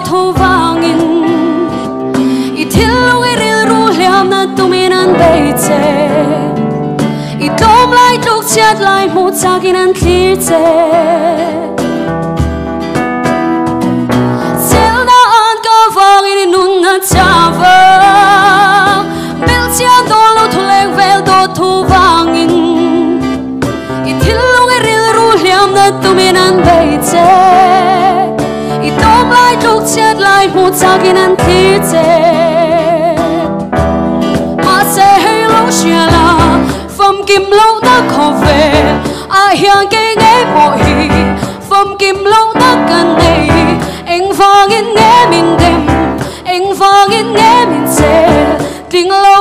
thu vangin I thilu I ril ru liam na tuminan beite I tom lai truk chat lai mu takin an clear te Zel na an ka vangin I nun na chava Bel chian do lo thu leng vel do thu vangin I thilu I ril ru liam na tuminan beite I tom lai truk chat lai mu takin an clear te Ma se hey lo xia la Phẩm kim lâu ta khó về ai hiang cái nghe bỏ hi Phẩm kim lâu ta cần đi anh vang in nghe mình đêm anh vang in nghe mình sẽ tình lâu